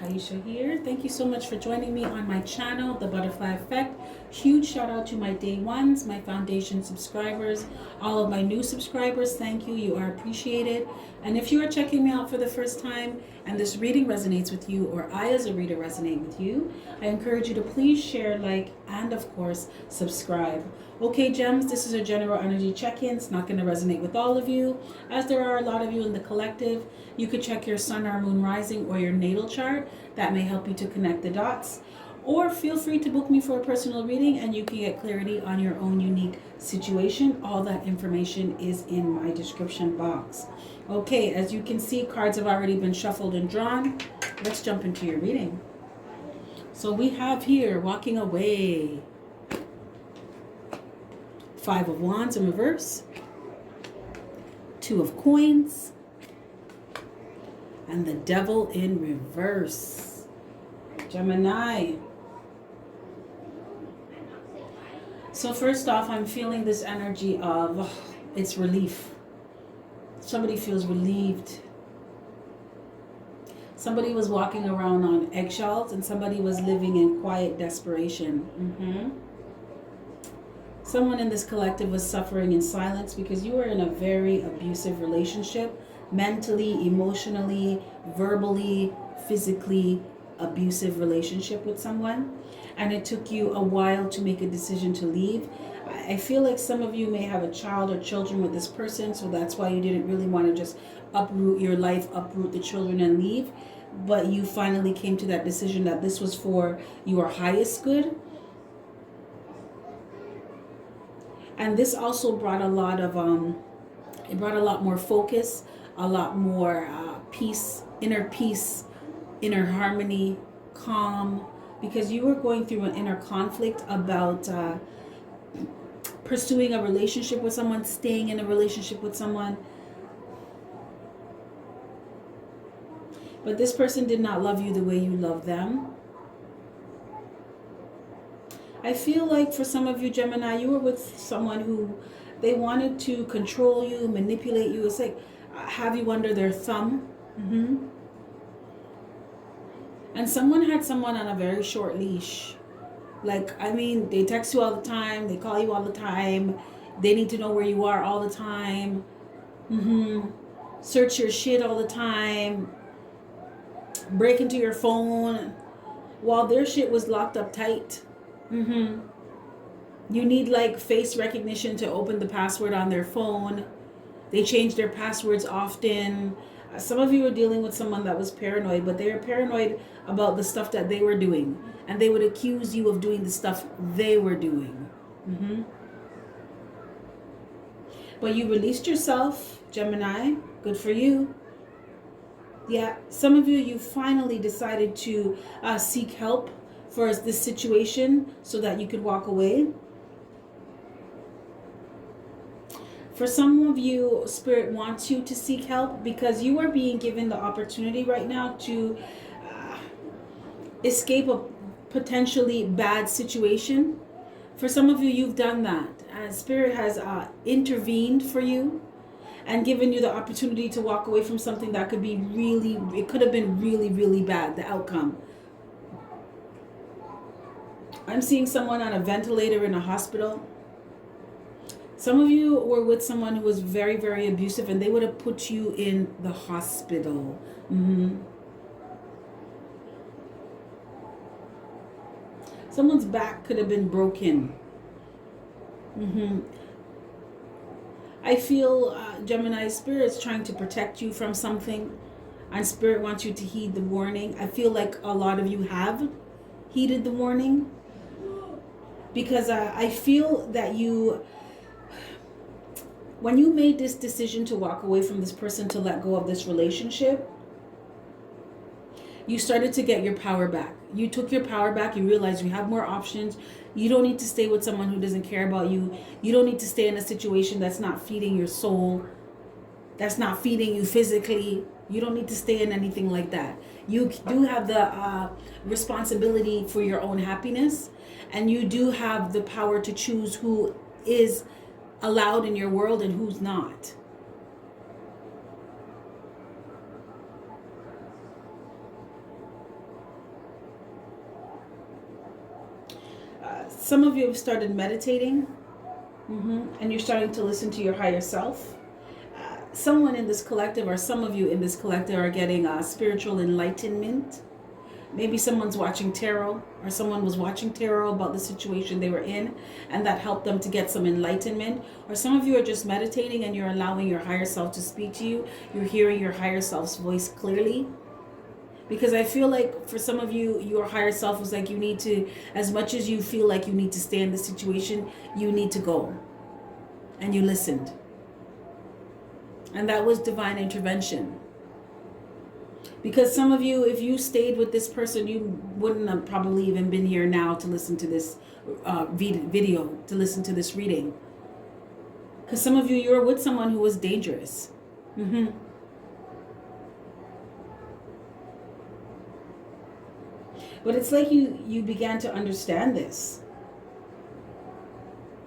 Aisha here. Thank you so much for joining me on my channel, The Butterfly Effect. Huge shout out to my day ones, my foundation subscribers, all of my new subscribers. Thank you. You are appreciated. And if you are checking me out for the first time and this reading resonates with you, or I as a reader resonate with you, I encourage you to please share, like, and of course, subscribe. Okay, gems, this is a general energy check-in. It's not going to resonate with all of you, as there are a lot of you in the collective. You could check your sun or moon rising or your natal chart. That may help you to connect the dots. Or feel free to book me for a personal reading and you can get clarity on your own unique situation. All that information is in my description box. Okay, as you can see, cards have already been shuffled and drawn. Let's jump into your reading. So we have here, walking away. 5 of Wands in reverse. 2 of Coins. And the Devil in reverse. Gemini. So first off, I'm feeling this energy of, it's relief. Somebody feels relieved. Somebody was walking around on eggshells and somebody was living in quiet desperation. Someone in this collective was suffering in silence because you were in a very abusive relationship. Mentally, emotionally, verbally, physically abusive relationship with someone. And it took you a while to make a decision to leave. I feel like some of you may have a child or children with this person, so that's why you didn't really want to just uproot your life, uproot the children and leave. But you finally came to that decision that this was for your highest good. And this also brought a lot of, it brought a lot more focus, a lot more peace, inner harmony, calm, because you were going through an inner conflict about pursuing a relationship with someone, staying in a relationship with someone. But this person did not love you the way you love them. I feel like for some of you, Gemini, you were with someone who they wanted to control you, manipulate you. It's like have you under their thumb. And someone had someone on a very short leash. Like, I mean, they text you all the time. They call you all the time. They need to know where you are all the time. Search your shit all the time. Break into your phone while their shit was locked up tight. You need like face recognition to open the password on their phone. They change their passwords often. Some of you are dealing with someone that was paranoid, but they were paranoid about the stuff that they were doing. And they would accuse you of doing the stuff they were doing. But you released yourself, Gemini. Good for you. Yeah, some of you, you finally decided to seek help for this situation so that you could walk away. For some of you, Spirit wants you to seek help because you are being given the opportunity right now to escape a potentially bad situation. For some of you, you've done that. Spirit has intervened for you and given you the opportunity to walk away from something that could be really, it could have been really, really bad, the outcome. I'm seeing someone on a ventilator in a hospital. Some of you were with someone who was very, very abusive and they would have put you in the hospital. Someone's back could have been broken. I feel Gemini, Spirit is trying to protect you from something, and Spirit wants you to heed the warning. I feel like a lot of you have heeded the warning, because I feel that you, when you made this decision to walk away from this person, to let go of this relationship, you started to get your power back. You took your power back. You realized you have more options. You don't need to stay with someone who doesn't care about you. You don't need to stay in a situation that's not feeding your soul, that's not feeding you physically. You don't need to stay in anything like that. You do have the responsibility for your own happiness, and you do have the power to choose who is allowed in your world and who's not. Some of you have started meditating, and you're starting to listen to your higher self. Someone in this collective, or some of you in this collective, are getting spiritual enlightenment. Maybe someone's watching tarot, or someone was watching tarot about the situation they were in, and that helped them to get some enlightenment. Or some of you are just meditating and you're allowing your higher self to speak to you. You're hearing your higher self's voice clearly. Because I feel like for some of you, your higher self was like, you need to, as much as you feel like you need to stay in the situation, you need to go. And you listened. And that was divine intervention. Because some of you, if you stayed with this person, you wouldn't have probably even been here now to listen to this video, to listen to this reading. Because some of you, you're with someone who was dangerous. But it's like you began to understand this.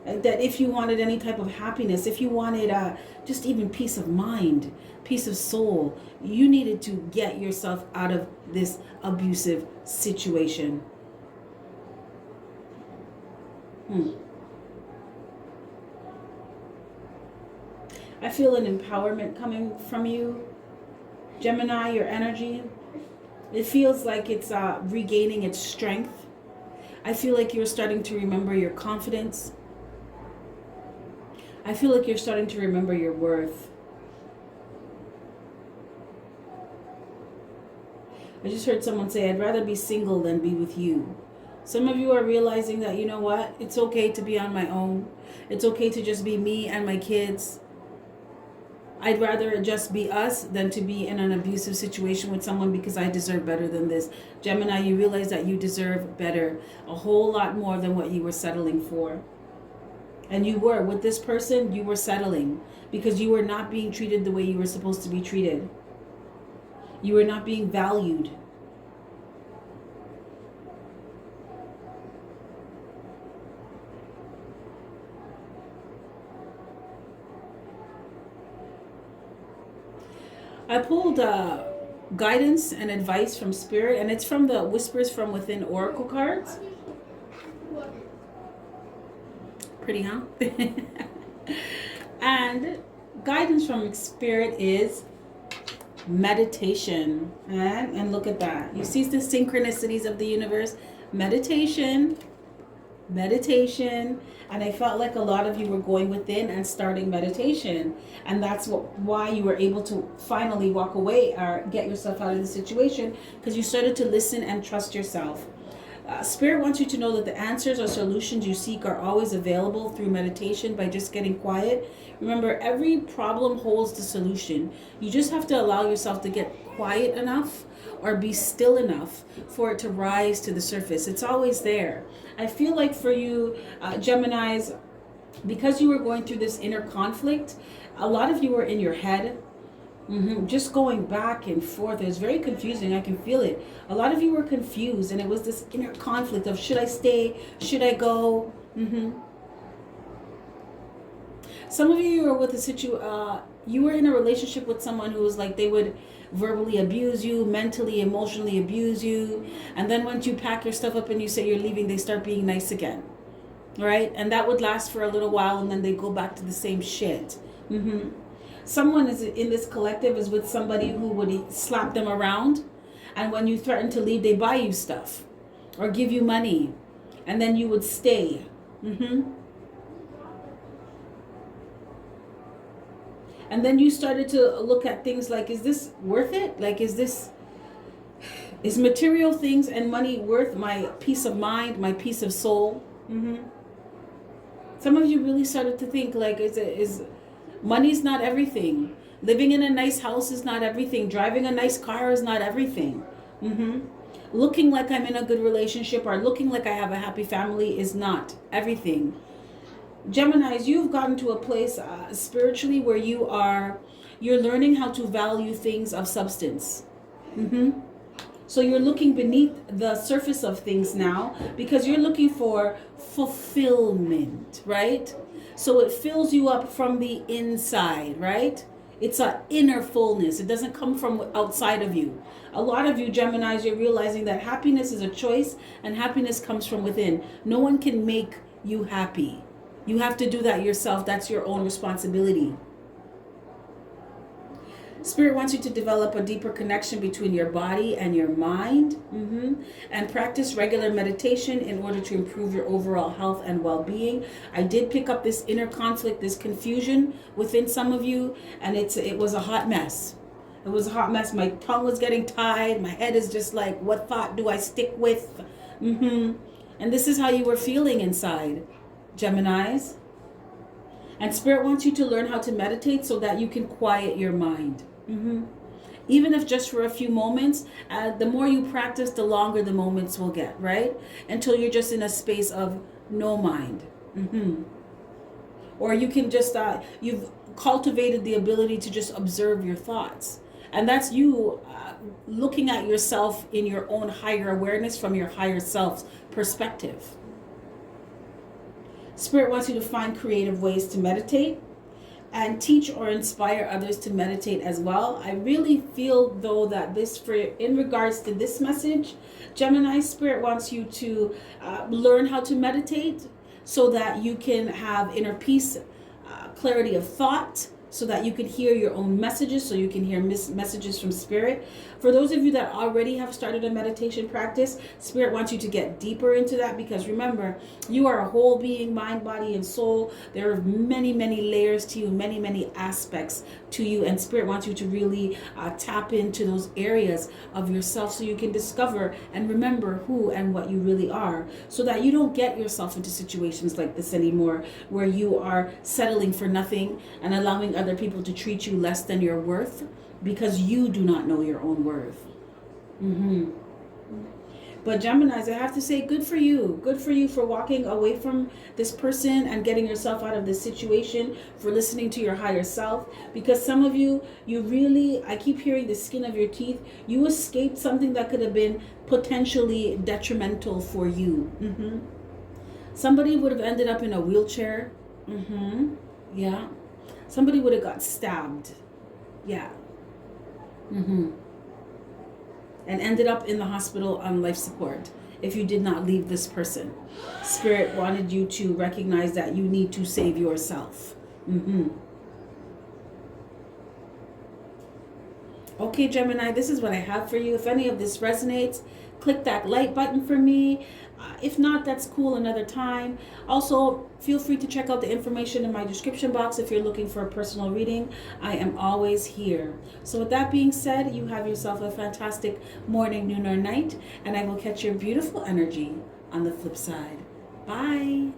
That if you wanted any type of happiness, if you wanted just even peace of mind, peace of soul, you needed to get yourself out of this abusive situation. I feel an empowerment coming from you, Gemini, your energy. It feels like it's regaining its strength. I feel like you're starting to remember your confidence. I feel like you're starting to remember your worth. I just heard someone say, I'd rather be single than be with you. Some of you are realizing that, you know what? It's okay to be on my own. It's okay to just be me and my kids. I'd rather it just be us than to be in an abusive situation with someone, because I deserve better than this. Gemini, you realize that you deserve better, a whole lot more than what you were settling for. And you were, with this person, you were settling because you were not being treated the way you were supposed to be treated. You were not being valued. I pulled guidance and advice from Spirit, and it's from the Whispers from Within Oracle cards. Pretty, huh? And guidance from Spirit is meditation. And look at that. You see the synchronicities of the universe. Meditation. And I felt like a lot of you were going within and starting meditation, and that's why you were able to finally walk away or get yourself out of the situation, because you started to listen and trust yourself. Spirit wants you to know that the answers or solutions you seek are always available through meditation by just getting quiet. Remember, every problem holds the solution. You just have to allow yourself to get quiet enough or be still enough for it to rise to the surface. It's always there. I feel like for you, Geminis, because you were going through this inner conflict, a lot of you were in your head. Just going back and forth. It was very confusing. I can feel it. A lot of you were confused, and it was this inner conflict of, should I stay? Should I go? Some of you were with you were in a relationship with someone who was like, they would verbally abuse you, mentally, emotionally abuse you, and then once you pack your stuff up and you say you're leaving, they start being nice again, right? And that would last for a little while, and then they go back to the same shit. Someone is in this collective is with somebody who would slap them around, and when you threaten to leave, they buy you stuff or give you money, and then you would stay. And then you started to look at things like, is this worth it? Like, is material things and money worth my peace of mind, my peace of soul? Some of you really started to think like, is money's not everything. Living in a nice house is not everything. Driving a nice car is not everything. Looking like I'm in a good relationship or looking like I have a happy family is not everything. Geminis, you've gotten to a place spiritually where you're learning how to value things of substance. So you're looking beneath the surface of things now, because you're looking for fulfillment, right? So it fills you up from the inside, right? It's an inner fullness. It doesn't come from outside of you. A lot of you Geminis, you're realizing that happiness is a choice and happiness comes from within. No one can make you happy. You have to do that yourself. That's your own responsibility. Spirit wants you to develop a deeper connection between your body and your mind, and practice regular meditation in order to improve your overall health and well-being. I did pick up this inner conflict, this confusion within some of you, and it was a hot mess. It was a hot mess. My tongue was getting tied. My head is just like, what thought do I stick with? And this is how you were feeling inside, Geminis. And Spirit wants you to learn how to meditate so that you can quiet your mind. Even if just for a few moments, the more you practice, the longer the moments will get, right? Until you're just in a space of no mind. Or you can just, you've cultivated the ability to just observe your thoughts. And that's you looking at yourself in your own higher awareness from your higher self's perspective. Spirit wants you to find creative ways to meditate and teach or inspire others to meditate as well. I really feel though that in regards to this message, Gemini, Spirit wants you to learn how to meditate so that you can have inner peace, clarity of thought, so that you can hear your own messages, so you can hear messages from Spirit. For those of you that already have started a meditation practice, Spirit wants you to get deeper into that, because remember, you are a whole being, mind, body, and soul. There are many, many layers to you, many, many aspects to you, and Spirit wants you to really tap into those areas of yourself so you can discover and remember who and what you really are, so that you don't get yourself into situations like this anymore, where you are settling for nothing and allowing other people to treat you less than your worth because you do not know your own worth. But Geminis, I have to say, good for you. Good for you for walking away from this person and getting yourself out of this situation, for listening to your higher self. Because some of you, I keep hearing the skin of your teeth. You escaped something that could have been potentially detrimental for you. Somebody would have ended up in a wheelchair. Yeah. Somebody would have got stabbed. Yeah. And ended up in the hospital on life support if you did not leave this person. Spirit wanted you to recognize that you need to save yourself. Okay, Gemini, this is what I have for you. If any of this resonates, click that like button for me. If not, that's cool, another time. Also, feel free to check out the information in my description box if you're looking for a personal reading. I am always here. So with that being said, you have yourself a fantastic morning, noon, or night, and I will catch your beautiful energy on the flip side. Bye.